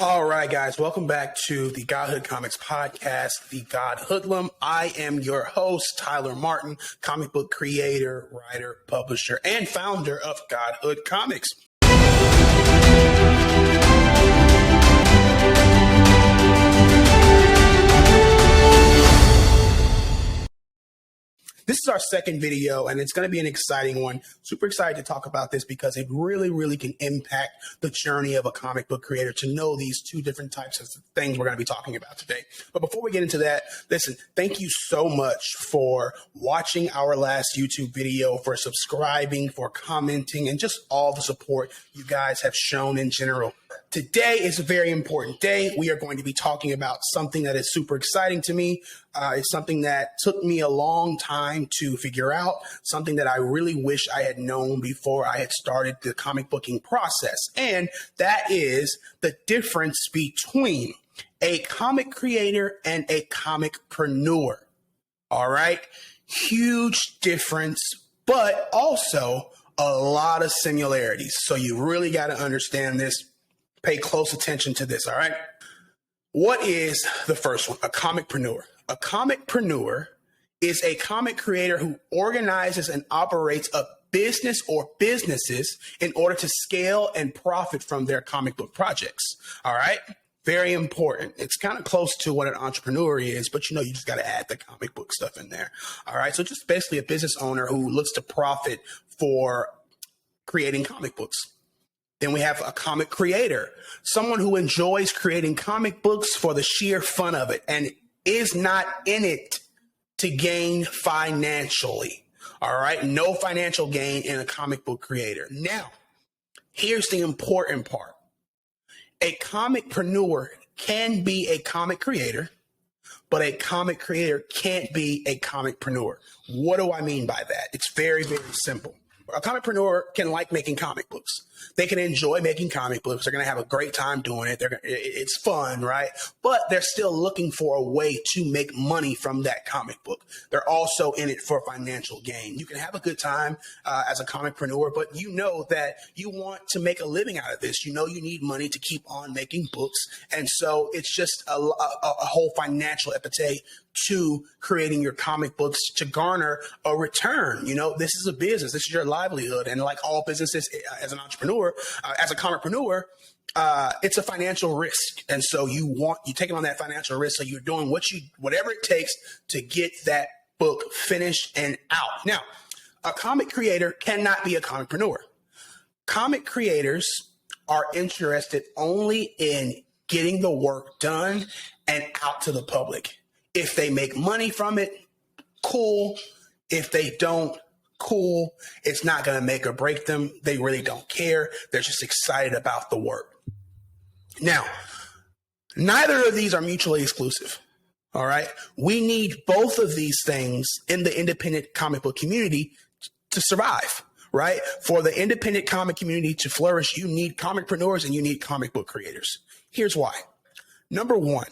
All right, guys, welcome back to the Godhood Comics podcast, the Godhoodlum. I am your host, Tyler Martin, comic book creator, writer, publisher, and founder of Godhood Comics. This is our second video, and it's going to be an exciting one. Super excited to talk about this because it really can impact the journey of a comic book creator to know these two different types of things we're going to be talking about today. But before we get into that, listen, thank you so much for watching our last YouTube video, for subscribing, for commenting, and just all the support you guys have shown in general. Today is a very important day. We are going to be talking about something that is super exciting to me. It's something that took me a long time to figure out, something that I really wish I had known before I had started the comic booking process. And that is the difference between a comic creator and a comicpreneur. All right. Huge difference, but also a lot of similarities. So you really got to understand this. Pay close attention to this, all right? What is the first one? A comicpreneur. A comicpreneur is a comic creator who organizes and operates a business or businesses in order to scale and profit from their comic book projects, all right? Very important. It's kind of close to what an entrepreneur is, but you just got to add the comic book stuff in there, all right? So just basically a business owner who looks to profit for creating comic books. Then we have a comic creator, someone who enjoys creating comic books for the sheer fun of it and is not in it to gain financially. All right. No financial gain in a comic book creator. Now, here's the important part. A comicpreneur can be a comic creator, but a comic creator can't be a comicpreneur. What do I mean by that? It's very simple. A comicpreneur can like making comic books. They can enjoy making comic books. They're going to have a great time doing it. It's fun, right? But they're still looking for a way to make money from that comic book. They're also in it for financial gain. You can have a good time as a comicpreneur, but you know that you want to make a living out of this. You know you need money to keep on making books. And so it's just a whole financial epithet to creating your comic books to garner a return. This is a business. This is your livelihood. And like all businesses, as an entrepreneur, as a comicpreneur, it's a financial risk. And so you're taking on that financial risk. So you're doing whatever it takes to get that book finished and out. Now, a comic creator cannot be a comicpreneur. Comic creators are interested only in getting the work done and out to the public. If they make money from it, cool. If they don't, cool. It's not going to make or break them. They really don't care. They're just excited about the work. Now, neither of these are mutually exclusive. All right. We need both of these things in the independent comic book community to survive, right? For the independent comic community to flourish, you need comicpreneurs and you need comic book creators. Here's why. Number one,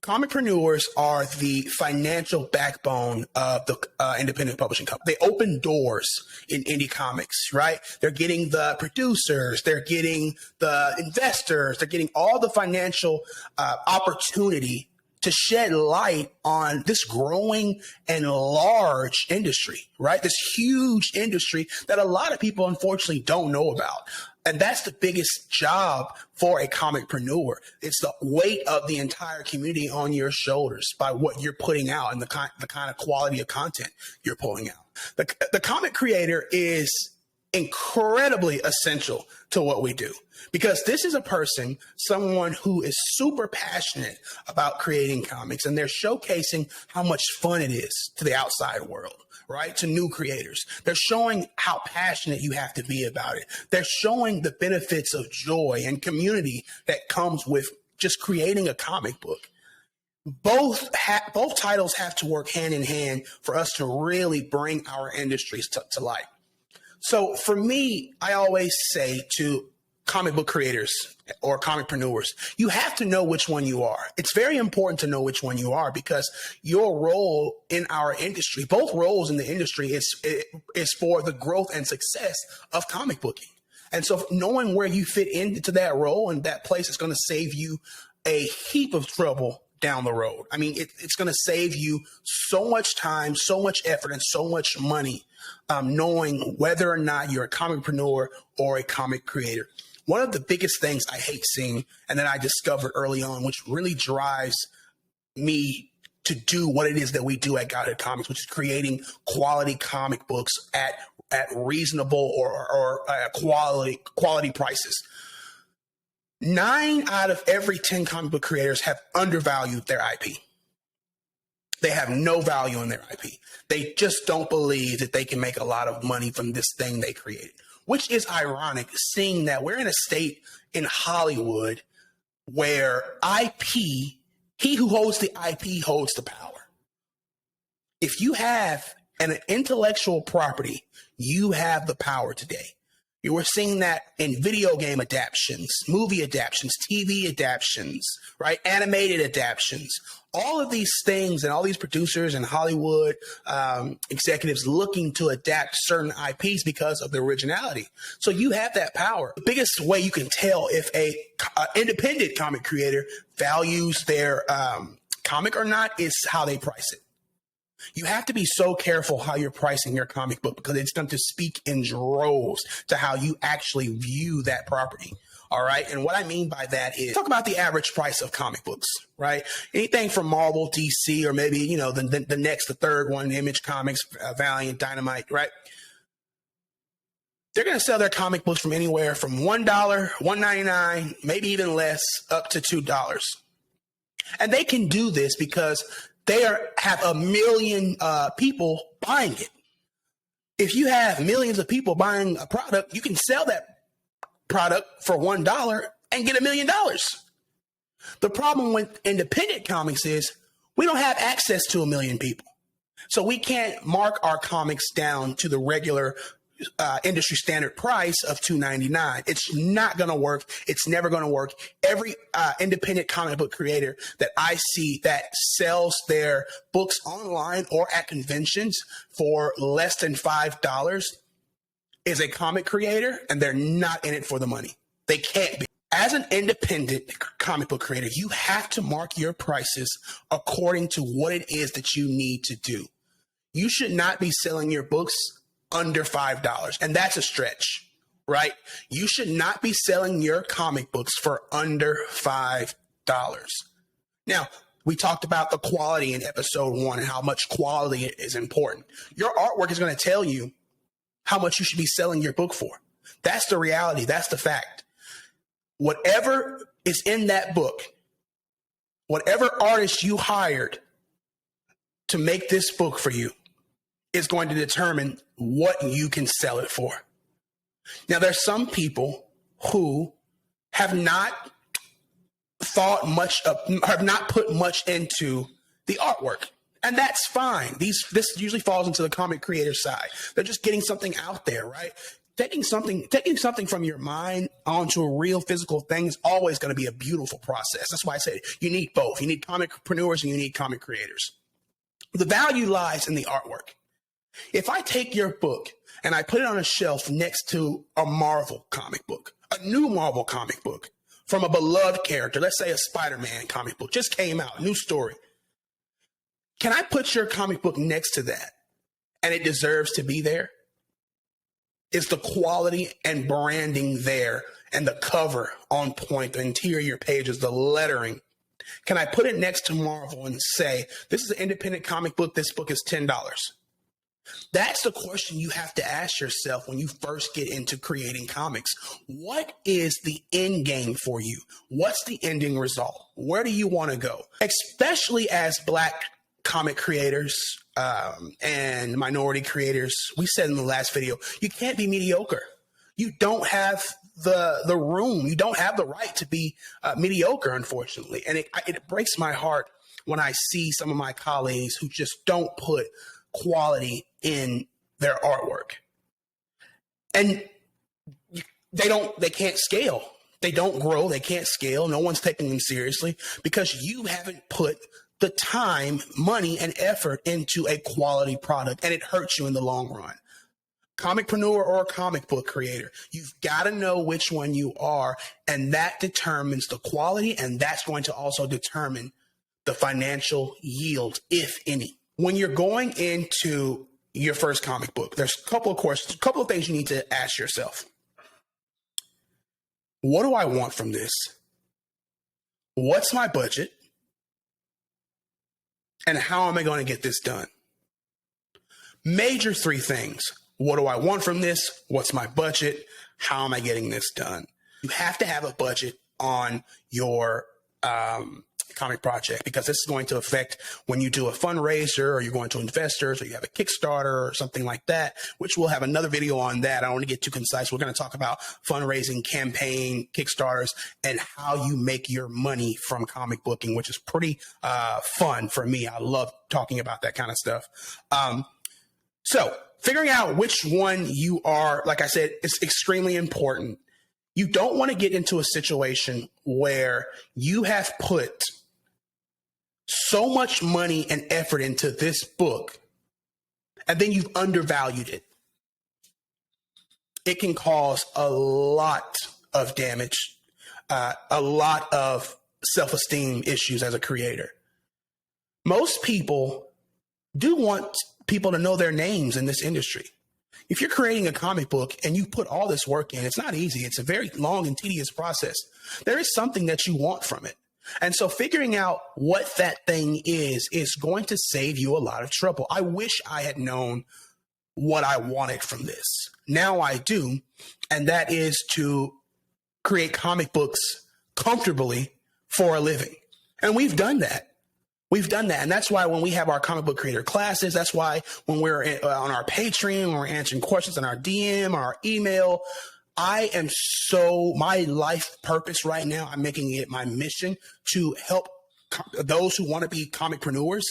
comicpreneurs are the financial backbone of the independent publishing company. They open doors in indie comics, right? They're getting the producers, they're getting the investors, they're getting all the financial opportunity to shed light on this growing and large industry, right? This huge industry that a lot of people unfortunately don't know about. And that's the biggest job for a comicpreneur. It's the weight of the entire community on your shoulders by what you're putting out and the kind of quality of content you're pulling out. The comic creator is incredibly essential to what we do because this is a person, someone who is super passionate about creating comics, and they're showcasing how much fun it is to the outside world, right? To new creators. They're showing how passionate you have to be about it. They're showing the benefits of joy and community that comes with just creating a comic book. Both titles have to work hand in hand for us to really bring our industries to light. So for me, I always say to comic book creators or comicpreneurs, you have to know which one you are. It's very important to know which one you are because your role in our industry, both roles in the industry is for the growth and success of comic booking. And so knowing where you fit into that role and that place is going to save you a heap of trouble down the road. I mean, it's going to save you so much time, so much effort, and so much money, knowing whether or not you're a comicpreneur or a comic creator. One of the biggest things I hate seeing, and that I discovered early on, which really drives me to do what it is that we do at Godhood Comics, which is creating quality comic books at reasonable or quality prices. 9 out of every 10 comic book creators have undervalued their IP. They have no value in their IP. They just don't believe that they can make a lot of money from this thing they created, which is ironic, seeing that we're in a state in Hollywood where IP, he who holds the IP holds the power. If you have an intellectual property, you have the power today. You were seeing that in video game adaptions, movie adaptions, TV adaptions, right? Animated adaptions. All of these things and all these producers and Hollywood executives looking to adapt certain IPs because of the originality. So you have that power. The biggest way you can tell if a independent comic creator values their comic or not is how they price it. You have to be so careful how you're pricing your comic book because it's going to speak in droves to how you actually view that property. All right. And what I mean by that is talk about the average price of comic books, right? Anything from Marvel, DC, or maybe, you know, the third one, Image Comics, Valiant, Dynamite, right? They're going to sell their comic books from anywhere from $1, $1.99, maybe even less, up to $2. And they can do this because they have a million people buying it. If you have millions of people buying a product, you can sell that product for $1 and get $1 million. The problem with independent comics is we don't have access to 1 million people. So we can't mark our comics down to the regular industry standard price of $2.99. It's not going to work. It's never going to work. Every independent comic book creator that I see that sells their books online or at conventions for less than $5 is a comic creator, and they're not in it for the money. They can't be. As an independent comic book creator, you have to mark your prices according to what it is that you need to do. You should not be selling your books under $5. And that's a stretch, right? You should not be selling your comic books for under $5. Now, we talked about the quality in episode 1 and how much quality is important. Your artwork is going to tell you how much you should be selling your book for. That's the reality. That's the fact. Whatever is in that book, whatever artist you hired to make this book for you, is going to determine what you can sell it for. Now, there's some people who have not thought much of, have not put much into the artwork, and that's fine. This usually falls into the comic creator side. They're just getting something out there, right? Taking something from your mind onto a real physical thing is always going to be a beautiful process. That's why I said you need both. You need comicpreneurs and you need comic creators. The value lies in the artwork. If I take your book and I put it on a shelf next to a Marvel comic book, a new Marvel comic book from a beloved character, let's say a Spider-Man comic book, just came out, new story. Can I put your comic book next to that and it deserves to be there? Is the quality and branding there and the cover on point, the interior pages, the lettering? Can I put it next to Marvel and say, this is an independent comic book, this book is $10? That's the question you have to ask yourself when you first get into creating comics. What is the end game for you? What's the ending result? Where do you want to go? Especially as Black comic creators and minority creators, we said in the last video, you can't be mediocre. You don't have the room. You don't have the right to be mediocre, unfortunately. And it breaks my heart when I see some of my colleagues who just don't put quality in their artwork. And they can't scale. They don't grow. They can't scale. No one's taking them seriously because you haven't put the time, money, and effort into a quality product, and it hurts you in the long run. comicpreneur or a comic book creator. You've got to know which one you are, and that determines the quality, and that's going to also determine the financial yield, if any. When you're going into your first comic book, there's a couple of things you need to ask yourself. What do I want from this? What's my budget? And how am I going to get this done? Major three things. What do I want from this? What's my budget? How am I getting this done? You have to have a budget on your comic project, because this is going to affect when you do a fundraiser, or you're going to investors, or you have a Kickstarter or something like that, which we'll have another video on that. I don't want to get too concise. We're going to talk about fundraising, campaign, Kickstarters, and how you make your money from comic booking, which is pretty fun for me. I love talking about that kind of stuff. So figuring out which one you are, like I said, is extremely important. You don't want to get into a situation where you have put so much money and effort into this book, and then you've undervalued it. It can cause a lot of damage, a lot of self-esteem issues as a creator. Most people do want people to know their names in this industry. If you're creating a comic book and you put all this work in, it's not easy. It's a very long and tedious process. There is something that you want from it. And so figuring out what that thing is going to save you a lot of trouble. I wish I had known what I wanted from this. Now I do. And that is to create comic books comfortably for a living. And we've done that. We've done that. And that's why when we have our comic book creator classes, that's why when we're on our Patreon, when we're answering questions on our DM or our email, my life purpose right now, I'm making it my mission to help those who want to be comicpreneurs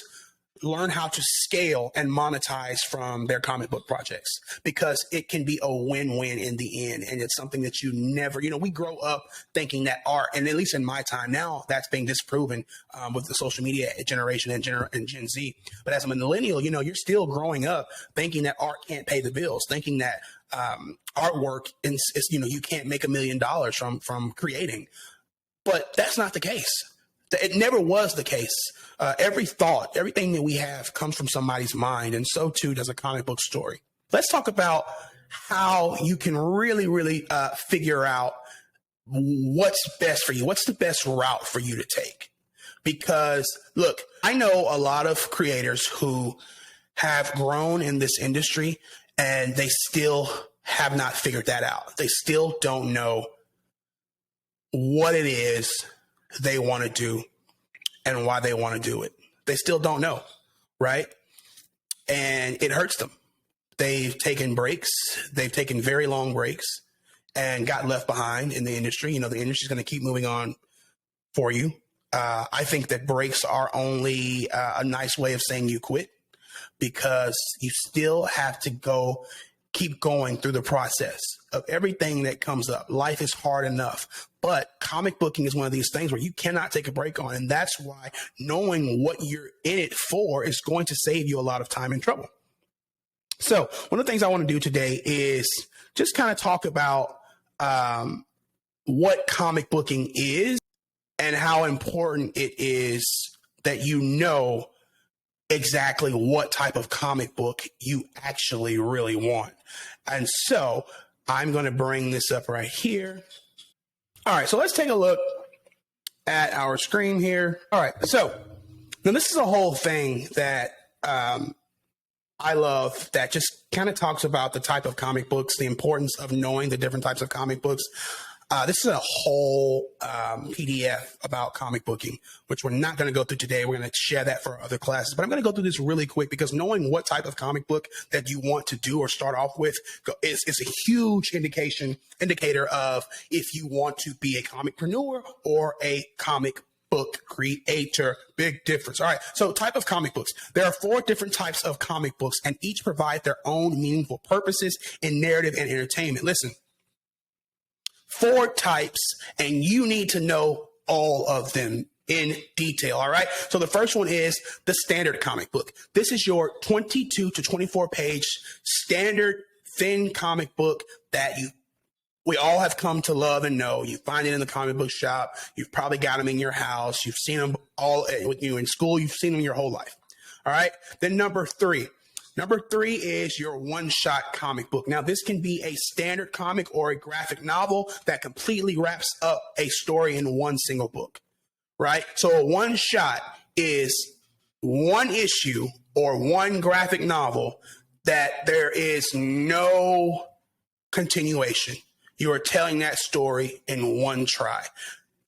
learn how to scale and monetize from their comic book projects, because it can be a win-win in the end. And it's something that you never, we grow up thinking that art, and at least in my time now, that's being disproven with the social media generation and Gen Z. But as a millennial, you're still growing up thinking that art can't pay the bills, thinking that artwork is, you can't make $1 million from creating. But that's not the case. It never was the case. Everything that we have comes from somebody's mind, and so too does a comic book story. Let's talk about how you can really, really figure out what's best for you. What's the best route for you to take? Because look, I know a lot of creators who have grown in this industry, and they still have not figured that out. They still don't know what it is they want to do and why they want to do it. They still don't know, right? And it hurts them. They've taken breaks. They've taken very long breaks and got left behind in the industry. The industry is going to keep moving on for you. I think that breaks are only a nice way of saying you quit, because you still have to keep going through the process of everything that comes up. Life is hard enough, but comic booking is one of these things where you cannot take a break on. And that's why knowing what you're in it for is going to save you a lot of time and trouble. So one of the things I want to do today is just kind of talk about what comic booking is and how important it is that you know exactly what type of comic book you actually really want. And so I'm going to bring this up right here. All right, so let's take a look at our screen here. All right, so now this is a whole thing that I love, that just kind of talks about the type of comic books, the importance of knowing the different types of comic books. This is a whole PDF about comic booking, which we're not going to go through today. We're going to share that for other classes. But I'm going to go through this really quick, because knowing what type of comic book that you want to do or start off with is a huge indicator of if you want to be a comicpreneur or a comic book creator. Big difference. All right. So type of comic books. There are 4 different types of comic books, and each provide their own meaningful purposes in narrative and entertainment. Listen. 4 types, and you need to know all of them in detail. All right. So the first one is the standard comic book. This is your 22 to 24 page standard thin comic book that we all have come to love and know. You find it in the comic book shop. You've probably got them in your house. You've seen them all with you in school. You've seen them your whole life. All right. Then number three is your one-shot comic book. Now, this can be a standard comic or a graphic novel that completely wraps up a story in one single book, right? So a one-shot is one issue or one graphic novel that there is no continuation. You are telling that story in one try.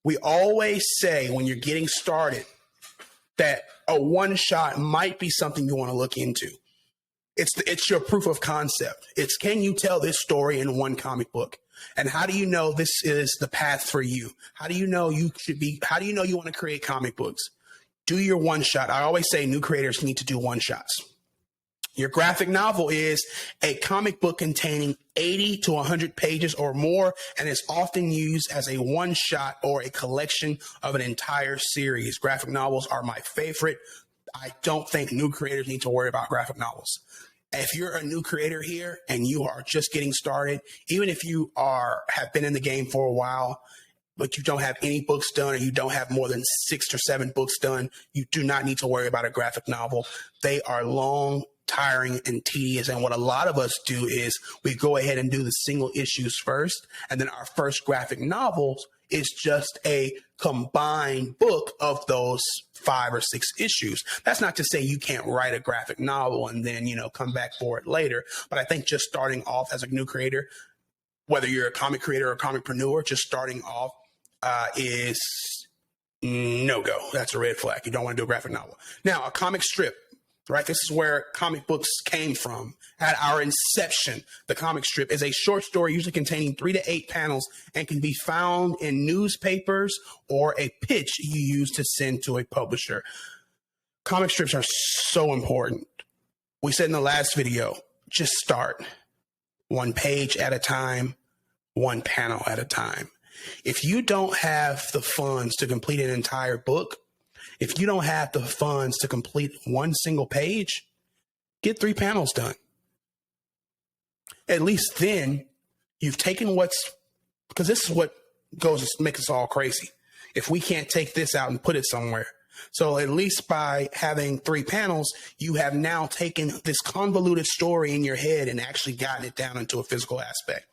We always say when you're getting started that a one shot might be something you want to look into. It's your proof of concept. It's, can you tell this story in one comic book? And how do you know this is the path for you? How do you know you want to create comic books? Do your one shot. I always say new creators need to do one shots. Your graphic novel is a comic book containing 80 to 100 pages or more, and is often used as a one shot or a collection of an entire series. Graphic novels are my favorite. I don't think new creators need to worry about graphic novels. If you're a new creator here and you are just getting started, even if you have been in the game for a while, but you don't have any books done, or you don't have more than 6 or 7 books done, you do not need to worry about a graphic novel. They are long, tiring, and tedious. And what a lot of us do is we go ahead and do the single issues first, and then our first graphic novels is just a combined book of those 5 or 6 issues. That's not to say you can't write a graphic novel and then, come back for it later. But I think just starting off as a new creator, whether you're a comic creator or a comicpreneur, just starting off is no go. That's a red flag. You don't want to do a graphic novel. Now, a comic strip, right? This is where comic books came from. At our inception, the comic strip is a short story usually containing 3 to 8 panels and can be found in newspapers or a pitch you use to send to a publisher. Comic strips are so important. We said in the last video, just start. 1 page at a time, 1 panel at a time. If you don't have the funds to complete an entire book, if you don't have the funds to complete 1 single page, get 3 panels done. At least then you've taken because this is what makes us all crazy. If we can't take this out and put it somewhere. So at least by having 3 panels, you have now taken this convoluted story in your head and actually gotten it down into a physical aspect.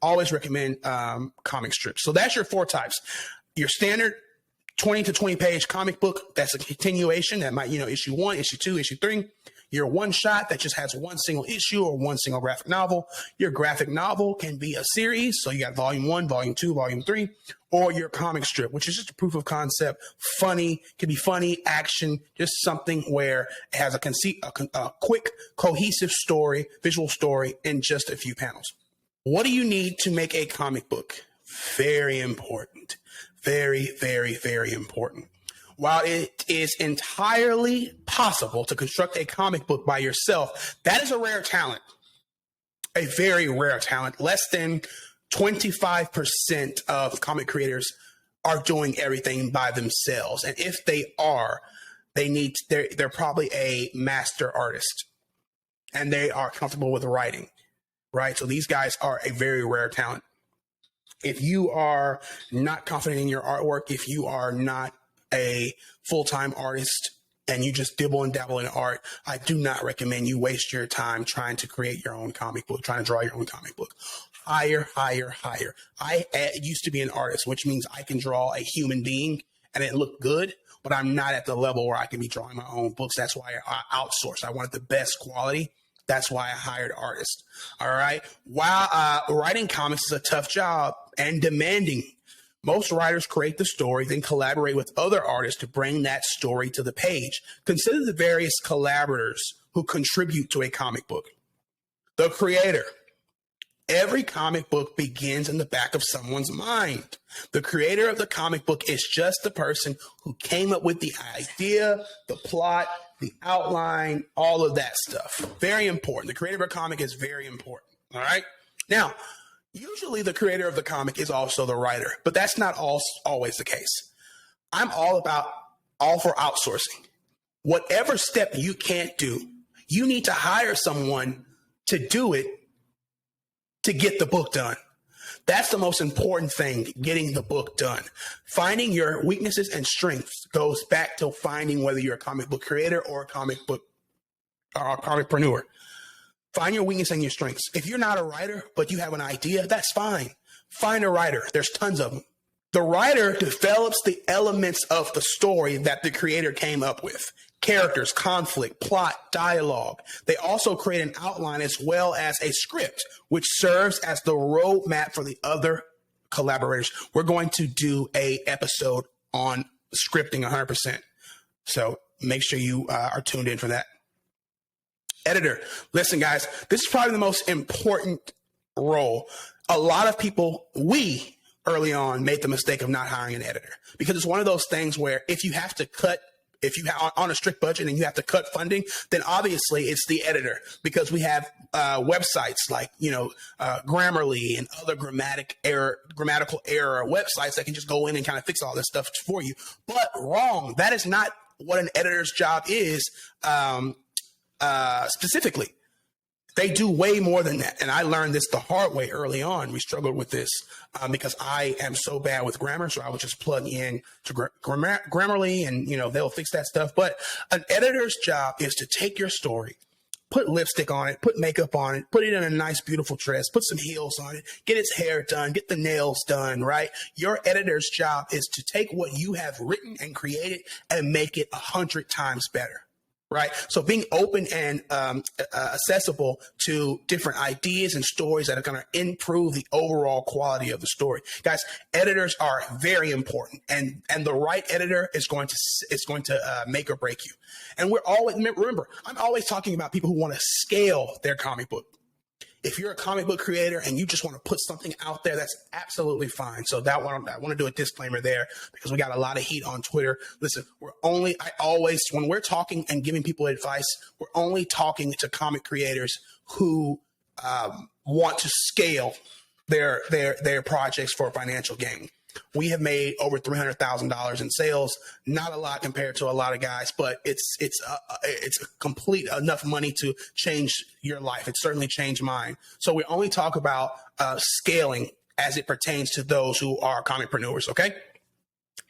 Always recommend comic strips. So that's your 4 types. Your standard 20 to 20 page comic book, that's a continuation that might, issue 1, issue 2, issue 3. Your one shot that just has 1 single issue or 1 single graphic novel. Your graphic novel can be a series. So you got volume 1, volume 2, volume 3, or your comic strip, which is just a proof of concept. Funny, can be funny, action, just something where it has a quick, cohesive story, visual story in just a few panels. What do you need to make a comic book? Very important. Very, very, very important. While it is entirely possible to construct a comic book by yourself, that is a rare talent, a very rare talent. Less than 25% of comic creators are doing everything by themselves. And if they are, they're probably a master artist and they are comfortable with writing, right? So these guys are a very rare talent. If you are not confident in your artwork, if you are not a full-time artist and you just dibble and dabble in art, I do not recommend you waste your time trying to create your own comic book, trying to draw your own comic book. Hire. I used to be an artist, which means I can draw a human being and it looked good, but I'm not at the level where I can be drawing my own books. That's why I outsourced. I wanted the best quality. That's why I hired artists. All right. While writing comics is a tough job and demanding, most writers create the story, then collaborate with other artists to bring that story to the page. Consider the various collaborators who contribute to a comic book. The creator. Every comic book begins in the back of someone's mind. The creator of the comic book is just the person who came up with the idea, the plot, the outline, all of that stuff. Very important. The creator of a comic is very important. All right. Now, usually the creator of the comic is also the writer, but that's not always the case. I'm all for outsourcing. Whatever step you can't do, you need to hire someone to do it to get the book done. That's the most important thing, getting the book done. Finding your weaknesses and strengths goes back to finding whether you're a comic book creator or a comic book or a comicpreneur. Find your weakness and your strengths. If you're not a writer, but you have an idea, that's fine. Find a writer. There's tons of them. The writer develops the elements of the story that the creator came up with. Characters, conflict, plot, dialogue. They also create an outline as well as a script, which serves as the roadmap for the other collaborators. We're going to do an episode on scripting 100%. So make sure you are tuned in for that. Editor. Listen, guys, this is probably the most important role. A lot of people, early on made the mistake of not hiring an editor, because it's one of those things where if you have to cut, if you have on a strict budget and you have to cut funding, then obviously it's the editor, because we have websites like, Grammarly and other grammatical error websites that can just go in and kind of fix all this stuff for you. But wrong. That is not what an editor's job is specifically. They do way more than that. And I learned this the hard way early on. We struggled with this because I am so bad with grammar. So I would just plug in to Grammarly and, they'll fix that stuff. But an editor's job is to take your story, put lipstick on it, put makeup on it, put it in a nice, beautiful dress, put some heels on it, get its hair done, get the nails done, right? Your editor's job is to take what you have written and created and make it 100 times better. Right. So being open and accessible to different ideas and stories that are going to improve the overall quality of the story. Guys, editors are very important, and the right editor is going to make or break you. And remember, I'm always talking about people who want to scale their comic book. If you're a comic book creator and you just want to put something out there, that's absolutely fine. So I want to do a disclaimer there, because we got a lot of heat on Twitter. Listen, when we're talking and giving people advice, we're only talking to comic creators who want to scale their projects for financial gain. We have made over $300,000 in sales. Not a lot compared to a lot of guys, but it's complete enough money to change your life. It certainly changed mine. So we only talk about scaling as it pertains to those who are comicpreneurs. Okay.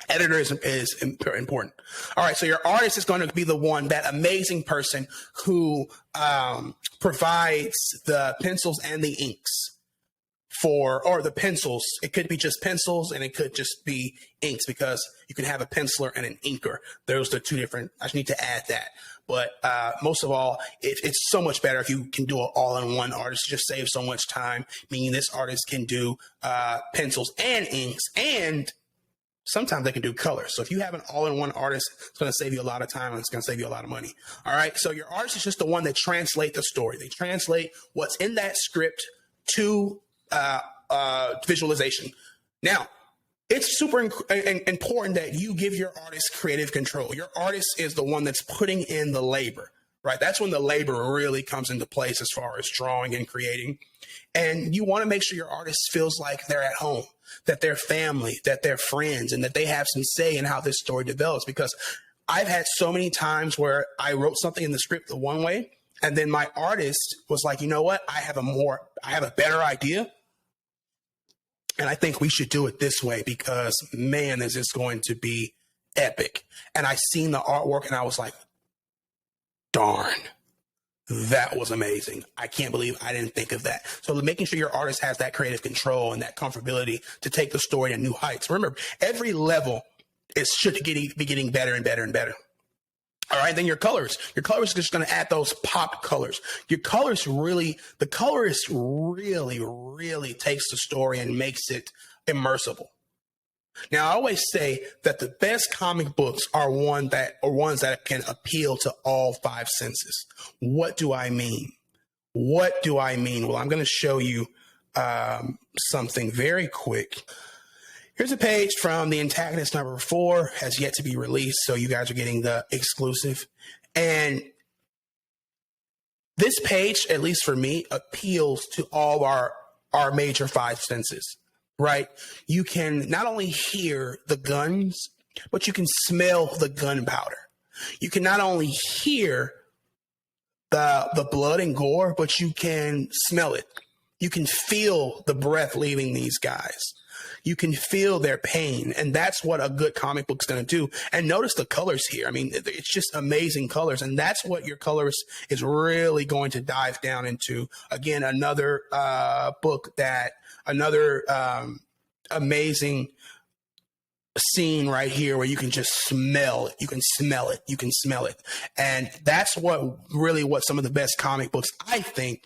Editor is important. All right. So your artist is going to be the one, that amazing person who provides the pencils and the inks. Or the pencils. It could be just pencils and it could just be inks, because you can have a penciler and an inker. Those are two different. I just need to add that. But most of all, it's so much better if you can do it all-in-one artist. It just saves so much time, meaning this artist can do pencils and inks, and sometimes they can do colors. So if you have an all-in-one artist, it's going to save you a lot of time and it's going to save you a lot of money. All right. So your artist is just the one that translates the story. They translate what's in that script to visualization. Now, it's super important that you give your artist creative control. Your artist is the one that's putting in the labor, right? That's when the labor really comes into place as far as drawing and creating. And you want to make sure your artist feels like they're at home, that they're family, that they're friends, and that they have some say in how this story develops. Because I've had so many times where I wrote something in the script the one way, and then my artist was like, you know what? I have a better idea. And I think we should do it this way, because, man, this is going to be epic. And I seen the artwork and I was like, darn, that was amazing. I can't believe I didn't think of that. So making sure your artist has that creative control and that comfortability to take the story to new heights. Remember, every level should be getting better and better and better. All right, then your colors. Your colors are just going to add those pop colors. The colorist really takes the story and makes it immersible. Now, I always say that the best comic books are ones that can appeal to all five senses. What do I mean? Well, I'm going to show you something very quick. Here's a page from the antagonist number 4, has yet to be released, so you guys are getting the exclusive. And this page, at least for me, appeals to all our major five senses, right? You can not only hear the guns, but you can smell the gunpowder. You can not only hear the blood and gore, but you can smell it. You can feel the breath leaving these guys. You can feel their pain. And that's what a good comic book's going to do. And notice the colors here. I mean, it's just amazing colors. And that's what your colorist is really going to dive down into. Again, another book that, another amazing scene right here where you can just smell it. You can smell it. You can smell it. And that's what some of the best comic books, I think,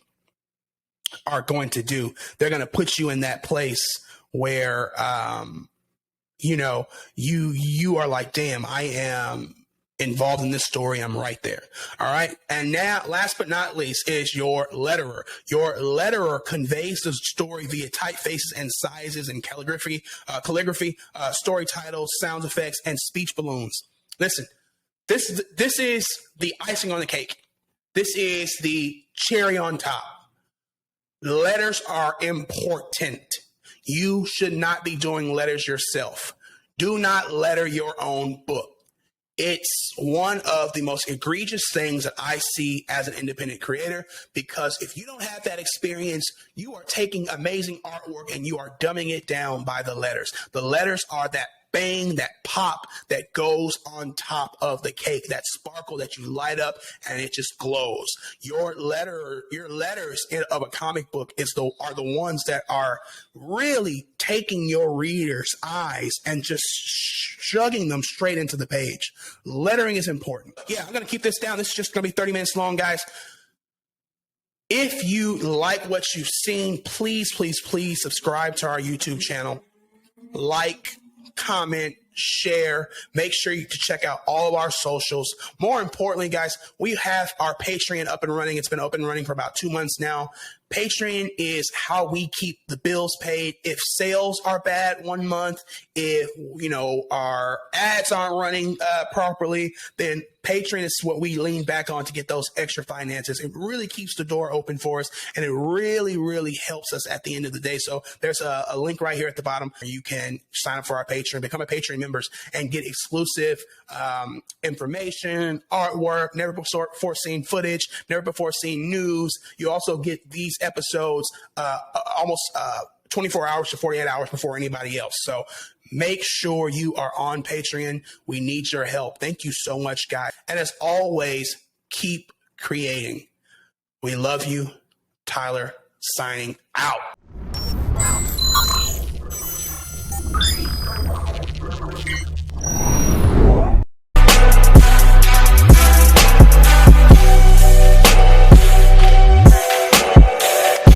are going to do. They're going to put you in that place where, you are like, damn, I am involved in this story. I'm right there. All right. And now, last but not least, is your letterer. Your letterer conveys the story via typefaces and sizes and calligraphy, story titles, sound effects, and speech balloons. Listen, this is the icing on the cake. This is the cherry on top. Letters are important. You should not be doing letters yourself. Do not letter your own book. It's one of the most egregious things that I see as an independent creator, because if you don't have that experience, you are taking amazing artwork and you are dumbing it down by the letters. The letters are that bang, that pop that goes on top of the cake, that sparkle that you light up and it just glows. Your letters of a comic book are the ones that are really taking your reader's eyes and just shoving them straight into the page. Lettering is important. Yeah, I'm going to keep this down. This is just going to be 30 minutes long, guys. If you like what you've seen, please, please, please subscribe to our YouTube channel. Like, comment, share. Make sure you check out all of our socials. More importantly, guys, we have our Patreon up and running. It's been up and running for about 2 months now. Patreon is how we keep the bills paid. If sales are bad one month, if our ads aren't running properly, then Patreon is what we lean back on to get those extra finances. It really keeps the door open for us, and it really, really helps us at the end of the day. So there's a link right here at the bottom. You can sign up for our Patreon, become a Patreon members, and get exclusive information, artwork, never before seen footage, never before seen news. You also get these episodes almost 24 hours to 48 hours before anybody else. So make sure you are on Patreon. We need your help. Thank you so much, guys. And as always, keep creating. We love you. Tyler, signing out.